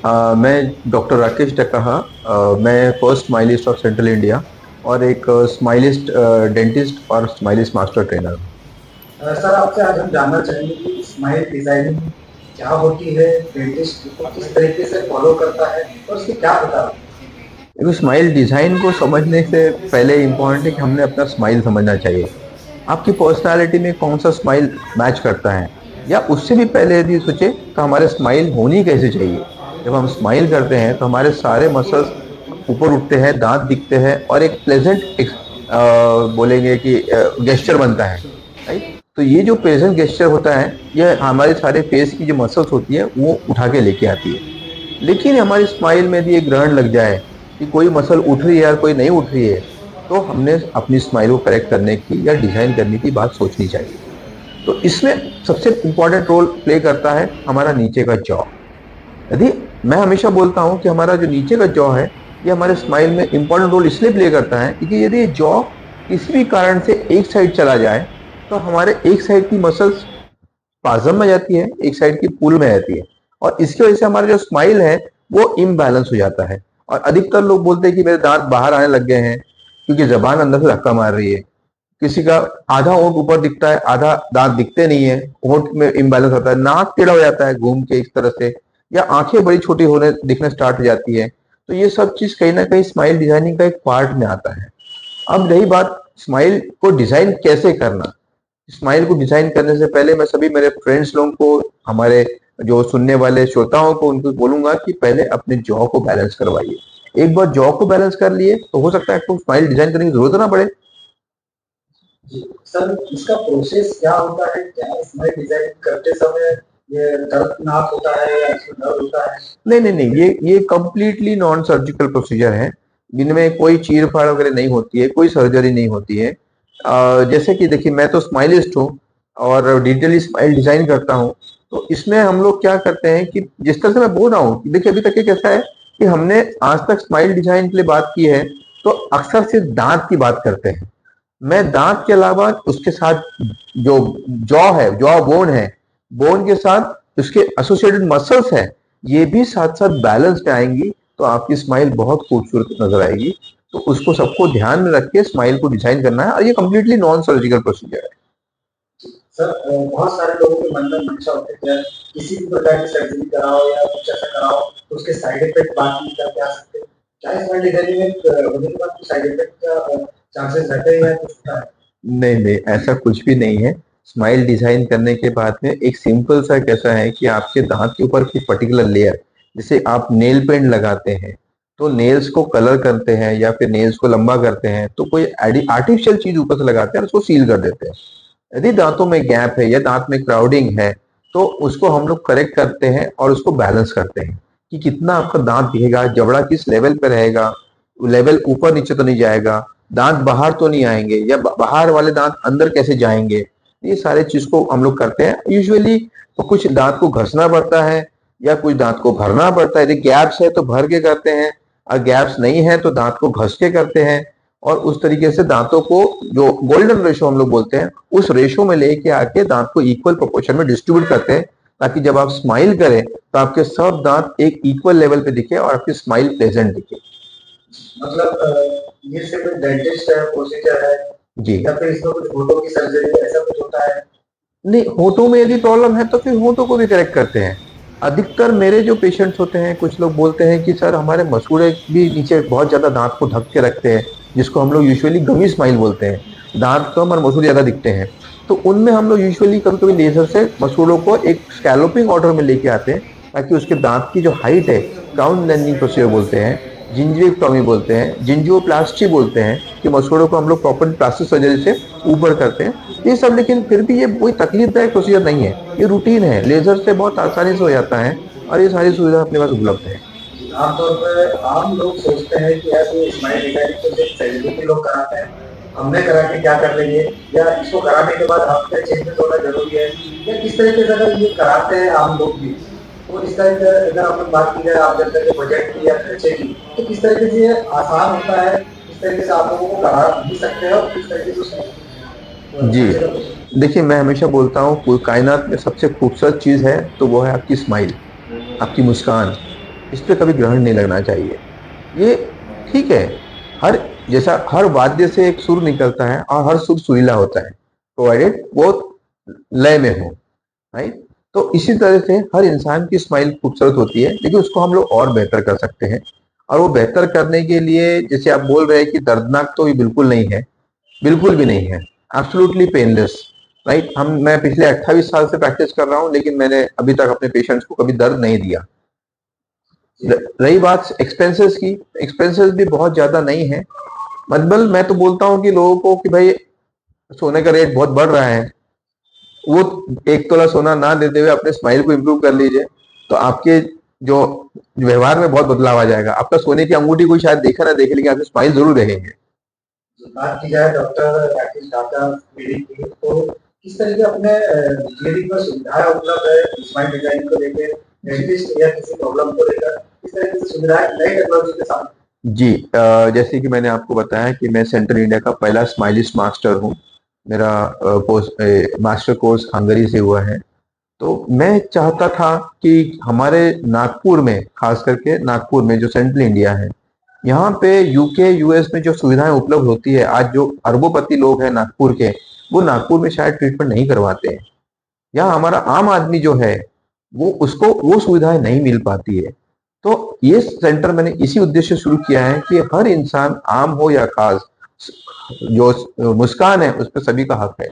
मैं डॉक्टर राकेश टकहा। मैं first स्माइलिस्ट of central India और एक स्माइलिस्ट डेंटिस्ट और स्माइलिस्ट मास्टर ट्रेनर हूँ। सर आपसे आज हम जानना चाहेंगे कि स्माइल डिजाइनिंग क्या होती है, डेंटिस्ट इसको किस तरीके से फॉलो करता है और उसके क्या प्रकार होते देखो, स्माइल डिजाइन को समझने से पहले इम्पोर्टेंट है कि हमने अपना स्माइल समझना चाहिए। आपकी पर्सनालिटी में कौन सा स्माइल मैच करता है, या उससे भी पहले यदि सोचे तो हमारे स्माइल होनी कैसे चाहिए। जब हम स्माइल करते हैं तो हमारे सारे मसल्स ऊपर उठते हैं, दांत दिखते हैं और एक प्लेजेंट बोलेंगे कि गेस्चर बनता है। राइट। तो ये जो प्रेजेंट गेस्चर होता है, यह हमारे सारे फेस की जो मसल्स होती है वो उठा के लेके आती है। लेकिन हमारी स्माइल में भी एक ग्रहण लग जाए कि कोई मसल उठ रही है और कोई नहीं उठ रही है, तो हमने अपनी स्माइल को करेक्ट करने की या डिजाइन करने की बात सोचनी चाहिए। तो इसमें सबसे इंपॉर्टेंट रोल प्ले करता है हमारा नीचे का जॉ। यदि मैं हमेशा बोलता हूं कि हमारा जो नीचे का जॉ है, ये हमारे स्माइल में इंपॉर्टेंट रोल इसलिए प्ले करता है क्योंकि यदि जॉ किसी भी कारण से एक साइड चला जाए, तो हमारे एक साइड की मसल्स स्पाज्म में जाती है, एक साइड की पुल में रहती है, और इसकी वजह से हमारा जो स्माइल है वो इम्बैलेंस हो जाता है। और अधिकतर लोग बोलते हैं कि मेरे दांत बाहर आने लग गए हैं क्योंकि जबान अंदर से धक्का मार रही है। किसी का आधा होंठ ऊपर दिखता है, आधा दांत दिखते नहीं है, होंठ में इम्बैलेंस होता है, नाक टेढ़ा हो जाता है घूम के इस तरह से, या आंखें बड़ी छोटी होने दिखने स्टार्ट हो जाती है। तो ये सब चीज कहीं ना कहीं स्माइल डिजाइनिंग का एक पार्ट में आता है। अब रही बात स्माइल को डिजाइन कैसे करना। स्माइल को डिजाइन करने से पहले मैं सभी मेरे फ्रेंड्स लोगों को, हमारे जो सुनने वाले श्रोताओं को, उनको बोलूंगा कि पहले अपने जॉ को बैलेंस करवाइए। एक बार जॉ को बैलेंस कर लिए तो हो सकता है आपको स्माइल डिजाइन करने की जरूरत ना पड़े। हैं? जी सर, इसका प्रोसेस क्या होता है? क्या स्माइल डिजाइन करते समय ये दर्दनाक होता है या इसमें दर्द होता है? नहीं नहीं नहीं, ये कंप्लीटली नॉन सर्जिकल प्रोसीजर है, जिनमें कोई चीर फाड़ वगैरह नहीं होती है, कोई सर्जरी नहीं होती है। जैसे कि देखिए, मैं तो स्माइलिस्ट हूँ और डिटेली स्माइल डिजाइन करता हूँ। तो इसमें हम लोग क्या करते हैं कि जिस तरह से मैं बोल रहा हूँ कि देखिए, अभी तक ये कैसा है कि हमने आज तक स्माइल डिजाइन के लिए बात की है तो अक्सर सिर्फ दांत की बात करते हैं। मैं दांत के अलावा उसके साथ जो जॉ है, जॉ बोन है, बोन के साथ उसके एसोसिएटेड मसल्स है, ये भी साथ साथ बैलेंस में आएंगी, तो आपकी स्माइल बहुत खूबसूरत नजर आएगी। तो उसको सबको ध्यान में रख के स्माइल को डिजाइन करना है, और ये कम्प्लीटली नॉन सर्जिकल प्रोसीजर है। सर बहुत सारे लोगों के मन में मंशा होते हैं कि यार किसी भी प्रकार की सर्जरी कराओ या कुछ ऐसा कराओ तो उसके साइड इफेक्ट बात नहीं करके आ सकते। क्या स्माइल डिजाइनिंग में होने के बाद साइड इफेक्ट का चांसेस रहते हैं या कुछ होता है? नहीं नहीं, ऐसा कुछ भी नहीं है। स्माइल डिजाइन करने के बाद में एक सिंपल सा कैसा है कि आपके दांत के ऊपर की पर्टिकुलर लेयर, जैसे आप नेल पेंट लगाते हैं तो नेल्स को कलर करते हैं या फिर नेल्स को लंबा करते हैं, तो कोई आर्टिफिशियल चीज ऊपर से लगाते हैं और उसको सील कर देते हैं। यदि दांतों में गैप है या दांत में क्राउडिंग है, तो उसको हम लोग करेक्ट करते हैं और उसको बैलेंस करते हैं कि कितना आपका दांत दिखेगा, जबड़ा किस लेवल पे रहेगा, लेवल ऊपर नीचे तो नहीं जाएगा, दांत बाहर तो नहीं आएंगे, या बाहर वाले दांत अंदर कैसे जाएंगे। ये सारे चीज को हम लोग करते हैं यूजुअली। तो कुछ दांत को घसना पड़ता है या कुछ दांत को भरना पड़ता है। यदि गैप्स है तो भर के करते हैं, और गैप्स नहीं है तो दांत को घस के करते हैं। और उस तरीके से दांतों को, जो गोल्डन रेशो हम लोग बोलते हैं, उस रेशो में लेके आके दांत को इक्वल प्रोपोर्शन में डिस्ट्रीब्यूट करते हैं, ताकि जब आप स्माइल करें तो आपके सब दांत एक इक्वल लेवल पे दिखे और आपकी स्माइल प्लेजेंट दिखे। मतलब ये सिर्फ डेंटिस्ट है, प्रोसीजर है जी। या फिर इसमें कुछ होठों की सर्जरी ऐसा कुछ होता है? नहीं, होठों में यदि प्रॉब्लम है तो फिर होठों को भी करेक्ट करते हैं। अधिकतर मेरे जो पेशेंट्स होते हैं, कुछ लोग बोलते हैं कि सर हमारे मसूड़े भी नीचे बहुत ज्यादा दांत को ढक के रखते हैं, जिसको हम लोग यूजुअली गमी स्माइल बोलते हैं। दांत कम और मसूड़े ज्यादा दिखते हैं। तो उनमें हम लोग यूजुअली कभी कभी लेजर से मसूड़ों को एक स्कैलोपिंग ऑर्डर में लेके आते हैं, ताकि उसके दांत की जो हाइट है, क्राउन लेंथनिंग प्रोसीजर बोलते हैं, जिंजिविक्टोमी बोलते हैं, जिंजियोप्लास्टी बोलते हैं, कि मसूड़ों को हम लोग प्रॉपर प्लास्टिक सर्जरी से ऊपर करते हैं ये सब। लेकिन फिर भी ये कोई तकलीफदायक प्रोसीजर नहीं है, ये रूटीन है, लेजर से बहुत आसानी से हो जाता है, और ये सारी सुविधा अपने पास उपलब्ध है। आमतौर पर आम लोग सोचते हैं कि यार ये स्माइल डिजाइनिंग तो सिर्फ सेलिब्रिटी लोग कराते हैं, हमने करा के क्या कर लेंगे, या इसको कराने के बाद आपका चेंजमेंट होना जरूरी है, या किस तरीके से अगर ये कराते हैं आम लोग भी तो इस तरह से अगर अपन बात की जाए आप जब तक बजट की या खर्चे की, तो किस तरीके से ये आसान होता है, किस तरीके से आप लोगों को करा भी सकते हैं और किस तरीके से उसमें जी, खर्चे का कुछ? देखिए, मैं हमेशा बोलता हूँ, कायनात में सबसे खूबसूरत चीज है तो वो है आपकी स्माइल, आपकी मुस्कान। इस पे कभी ग्रहण नहीं लगना चाहिए। ये ठीक है, हर जैसा हर वाद्य से एक सुर निकलता है और हर सुर सुरीला होता है, प्रोवाइडेड वो लय में हो, राइट। तो इसी तरह से हर इंसान की स्माइल खूबसूरत होती है, लेकिन उसको हम लोग और बेहतर कर सकते हैं। और वो बेहतर करने के लिए, जैसे आप बोल रहे हैं कि दर्दनाक, तो ये बिल्कुल नहीं है, बिल्कुल भी नहीं है, एब्सोल्युटली पेनलेस, राइट। मैं पिछले 28 साल से प्रैक्टिस कर रहा हूँ, लेकिन मैंने अभी तक अपने पेशेंट्स को कभी दर्द नहीं दिया। रही बात एक्सपेंसेस की, एक्सपेंसेस भी बहुत ज्यादा नहीं है। मतलब मैं तो बोलता हूँ कि लोगों को कि भाई सोने का रेट बहुत बढ़ रहा है, वो 1 तोला सोना ना देते हुए अपने स्माइल को इम्प्रूव कर लीजिए, तो आपके जो व्यवहार में बहुत बदलाव आ जाएगा। आपका सोने की अंगूठी कोई शायद देखा ना देखे, लेकिन आपकी स्माइल जरूर देखेंगे। बात की जाए डॉक्टर राकेश डाका क्लिनिक की, तो किस तरह के अपने क्लिनिक में सुविधाएं उपलब्ध है स्माइल डिजाइनिंग को लेकर, डेंटिस्ट या किसी प्रॉब्लम को लेकर, किस तरह की सुविधाएं नई टेक्नोलॉजी के साथ? जी, जैसे कि मैंने आपको बताया कि मैं सेंट्रल इंडिया का पहला स्माइलिस्ट मास्टर हूँ। मेरा मास्टर कोर्स हंगरी से हुआ है। तो मैं चाहता था कि हमारे नागपुर में, खास करके नागपुर में जो सेंट्रल इंडिया है, यहाँ पे यूके यूएस में जो सुविधाएं उपलब्ध होती है, आज जो अरबोपति लोग हैं नागपुर के, वो नागपुर में शायद ट्रीटमेंट नहीं करवाते हैं। या हमारा आम आदमी जो है, वो उसको वो सुविधाएं नहीं मिल पाती है। तो ये सेंटर मैंने इसी उद्देश्य से शुरू किया है कि हर इंसान, आम हो या खास, जो मुस्कान है उस पर सभी का हक है,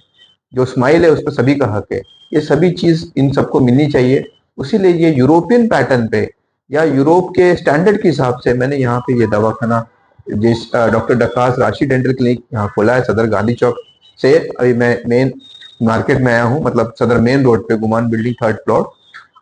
जो स्माइल है उस पर सभी का हक है। ये सभी चीज इन सबको मिलनी चाहिए। उसीलिए ये यूरोपियन पैटर्न पे या यूरोप के स्टैंडर्ड के हिसाब से मैंने यहाँ पे ये दवाखाना, जिस डॉक्टर डक्कास राशि डेंटल क्लिनिक यहाँ खोला है सदर गांधी चौक से। अभी मैं मेन मार्केट में आया हूँ, मतलब सदर मेन रोड पे, गुमान बिल्डिंग 3rd फ्लोर।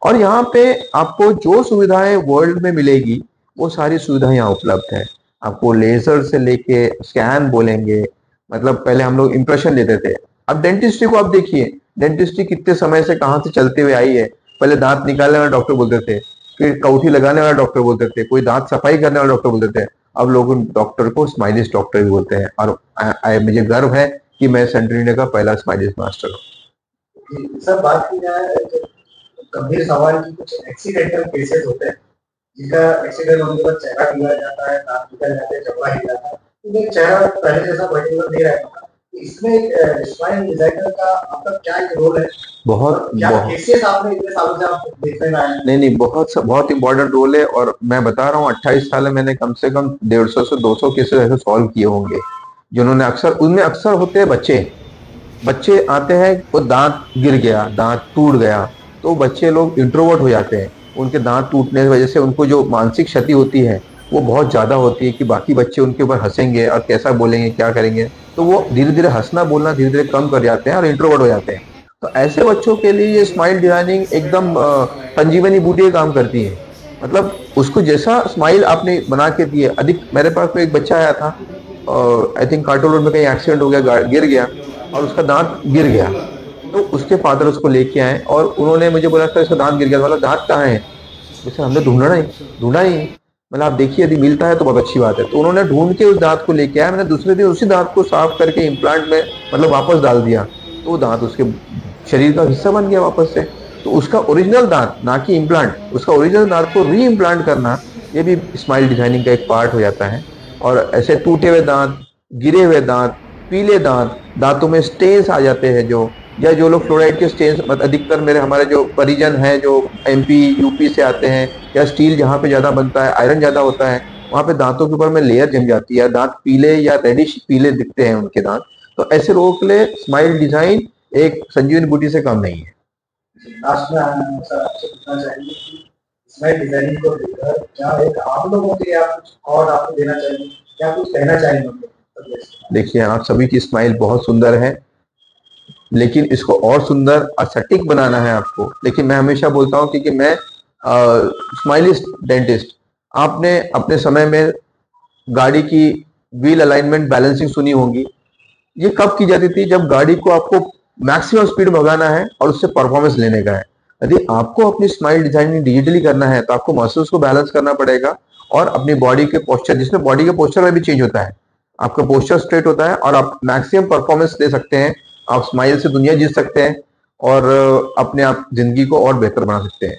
और यहाँ पे आपको जो सुविधाएं वर्ल्ड में मिलेगी, वो सारी सुविधाएं यहाँ उपलब्ध है। आपको लेजर से लेके स्कैन बोलेंगे, मतलब पहले हम लोग इंप्रेशन लेते थे। अब डेंटिस्ट्री को आप देखिए, डेंटिस्ट्री कितने समय से कहाँ से चलते हुए आई है। पहले दांत निकालने वाला डॉक्टर बोलते थे, फिर कौथी लगाने वाला डॉक्टर बोलते थे, कोई दांत सफाई करने वाला डॉक्टर बोलते थे। अब लोग उन डॉक्टर को स्माइलिस्ट डॉक्टर भी बोलते हैं। और मुझे गर्व है कि मैं सेंट्रल इंडिया का पहला स्माइलिस्ट मास्टर हूँ। सर बात की जाए तो गंभीर सवाल की, कुछ एक्सीडेंटल केसेस होते हैं जिनका एक्सीडेंट होने के बाद चेहरा बिगड़ जाता है, दांत निकल जाते हैं, चमड़ा हिल जाता है, तो ये चेहरा पहले जैसा पर्टिकुलर नहीं रहता। इसमें स्माइल डिजाइनर का आपका क्या रोल है? बहुत क्या बहुत केसेस आपने इतने सालों से आप देखने में आए? नहीं नहीं, बहुत इंपॉर्टेंट रोल है। और मैं बता रहा हूँ, 28 साल में मैंने कम से कम 150 से 200 केसेस ऐसे सॉल्व किए होंगे, जिन्होंने अक्सर, उनमें अक्सर होते हैं बच्चे। बच्चे आते हैं, वो दांत गिर गया, दांत टूट गया, तो बच्चे लोग इंट्रोवर्ट हो जाते हैं। उनके दांत टूटने की वजह से उनको जो मानसिक क्षति होती है वो बहुत ज्यादा होती है, कि बाकी बच्चे उनके ऊपर हंसेंगे और कैसा बोलेंगे, क्या करेंगे। तो वो धीरे धीरे हंसना बोलना धीरे धीरे कम कर जाते हैं और इंट्रोवर्ट हो जाते हैं। तो ऐसे बच्चों के लिए ये स्माइल डिजाइनिंग एकदम संजीवनी बूटी का काम करती है। मतलब उसको जैसा स्माइल आपने बना के दिए, अधिक, मेरे पास में एक बच्चा आया था, आई थिंक कार्टो रोड में कहीं एक्सीडेंट हो गया, गिर गया और उसका दांत गिर गया। तो उसके फादर उसको लेके आए और उन्होंने मुझे बोला था इसका दांत गिर गया। वाला दांत कहाँ है? जैसे हमने ढूंढा ही। मतलब आप देखिए, यदि मिलता है तो बहुत अच्छी बात है। तो उन्होंने ढूंढ के उस दांत को लेके आया। मैंने दूसरे दिन उसी दांत को साफ करके इम्प्लांट में, मतलब वापस डाल दिया, तो वो दांत उसके शरीर का हिस्सा बन गया वापस से। तो उसका ओरिजिनल दांत, ना कि इम्प्लांट, उसका ओरिजिनल दांत को री इम्प्लांट करना, ये भी स्माइल डिजाइनिंग का एक पार्ट हो जाता है। और ऐसे टूटे हुए दांत, गिरे हुए दांत, पीले दांत, दांतों में स्टेन्स आ जाते हैं जो, या जो लोग फ्लोराइड के स्टेन्स, मतलब अधिकतर हमारे जो परिजन हैं जो एमपी यूपी से आते हैं, या स्टील जहाँ पे ज्यादा बनता है, आयरन ज्यादा होता है, वहाँ पे दांतों के ऊपर में लेयर जम जाती है, दांत पीले या रेडिश पीले दिखते हैं उनके दांत। तो ऐसे लोगों के लिए स्माइल डिजाइन एक संजीवनी बूटी से कम नहीं है। लास्ट में सर आपसे पूछना चाहेंगे कि स्माइल डिजाइनिंग को लेकर क्या एक आम लोगों के लिए आप कुछ और आपको देना चाहेंगे, क्या कुछ कहना चाहेंगे? देखिए, आप सभी की स्माइल बहुत सुंदर है, लेकिन इसको और सुंदर और सटीक बनाना है आपको। लेकिन मैं हमेशा बोलता हूँ, क्योंकि मैं स्माइलिस्ट डेंटिस्ट, आपने अपने समय में गाड़ी की व्हील अलाइनमेंट बैलेंसिंग सुनी होगी। ये कब की जाती थी? जब गाड़ी को आपको मैक्सिमम स्पीड भगाना है और उससे परफॉर्मेंस लेने का है। यदि आपको अपनी स्माइल डिजाइनिंग डिजिटली करना है, तो आपको मसल्स को बैलेंस करना पड़ेगा और अपनी बॉडी के पोस्चर, जिसमें बॉडी के पोस्चर में भी चेंज होता है, आपका पोस्चर स्ट्रेट होता है और आप मैक्सिमम परफॉर्मेंस दे सकते हैं। आप स्माइल से दुनिया जीत सकते हैं और अपने आप जिंदगी को और बेहतर बना सकते हैं।